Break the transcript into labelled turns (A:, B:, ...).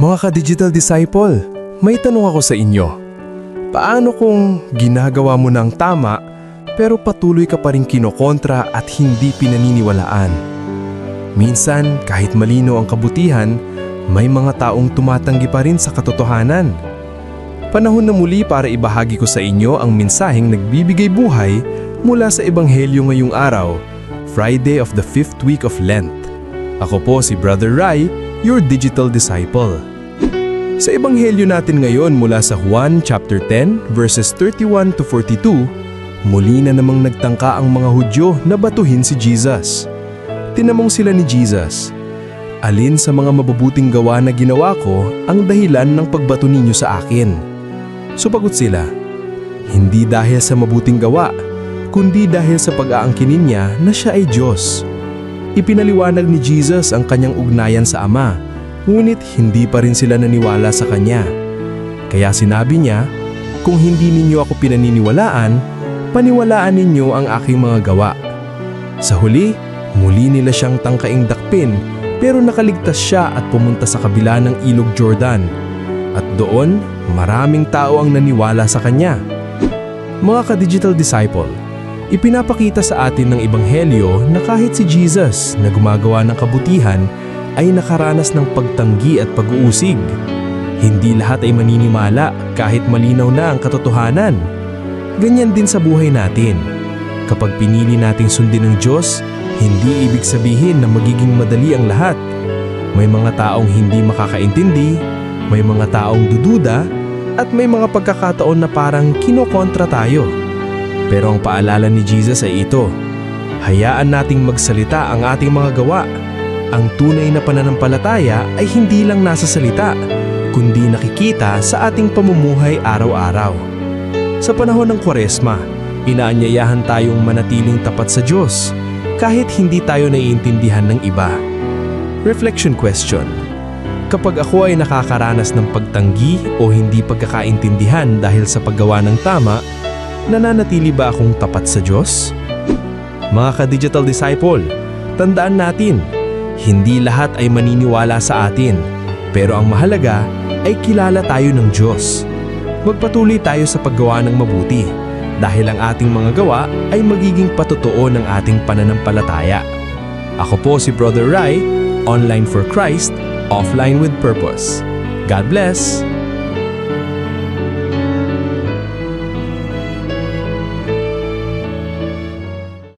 A: Mga ka-digital disciple, may tanong ako sa inyo. Paano kung ginagawa mo ng tama pero patuloy ka pa rin kinokontra at hindi pinaniniwalaan? Minsan, kahit malino ang kabutihan, may mga taong tumatanggi pa rin sa katotohanan. Panahon na muli para ibahagi ko sa inyo ang mensaheng nagbibigay buhay mula sa Ebanghelyo ngayong araw, Friday of the 5th week of Lent. Ako po si Brother Rai, your digital disciple. Sa Ebanghelyo natin ngayon mula sa Juan chapter 10 verses 31 to 42, muli na namang nagtangka ang mga Hudyo na batuhin si Jesus. Tinamong sila ni Jesus, "Alin sa mga mabubuting gawa na ginawa ko ang dahilan ng pagbato ninyo sa akin?" Sumagot sila, "Hindi dahil sa mabuting gawa, kundi dahil sa pag-aangkinin niya na siya ay Diyos." Ipinaliwanag ni Jesus ang kanyang ugnayan sa Ama, ngunit hindi pa rin sila naniwala sa kanya. Kaya sinabi niya, "Kung hindi ninyo ako pinaniniwalaan, paniwalaan ninyo ang aking mga gawa." Sa huli, muli nila siyang tangkaing dakpin, pero nakaligtas siya at pumunta sa kabila ng ilog Jordan. At doon, maraming tao ang naniwala sa kanya. Mga ka-digital disciple, ipinapakita sa atin ng Ebanghelyo na kahit si Jesus na gumagawa ng kabutihan ay nakaranas ng pagtanggi at pag-uusig. Hindi lahat ay maninimala kahit malinaw na ang katotohanan. Ganyan din sa buhay natin. Kapag pinili nating sundin ng Diyos, hindi ibig sabihin na magiging madali ang lahat. May mga taong hindi makakaintindi, may mga taong dududa, at may mga pagkakataon na parang kinokontra tayo. Pero ang paalala ni Jesus ay ito, hayaan nating magsalita ang ating mga gawa. Ang tunay na pananampalataya ay hindi lang nasa salita, kundi nakikita sa ating pamumuhay araw-araw. Sa panahon ng Kwaresma, inaanyayahan tayong manatiling tapat sa Diyos, kahit hindi tayo naiintindihan ng iba. Reflection question: kapag ako ay nakakaranas ng pagtanggi o hindi pagkakaintindihan dahil sa paggawa ng tama, nananatili ba akong tapat sa Diyos? Mga ka-digital disciple, tandaan natin, hindi lahat ay maniniwala sa atin, pero ang mahalaga ay kilala tayo ng Diyos. Magpatuloy tayo sa paggawa ng mabuti, dahil ang ating mga gawa ay magiging patotoo ng ating pananampalataya. Ako po si Brother Rai, online for Christ, offline with purpose. God bless!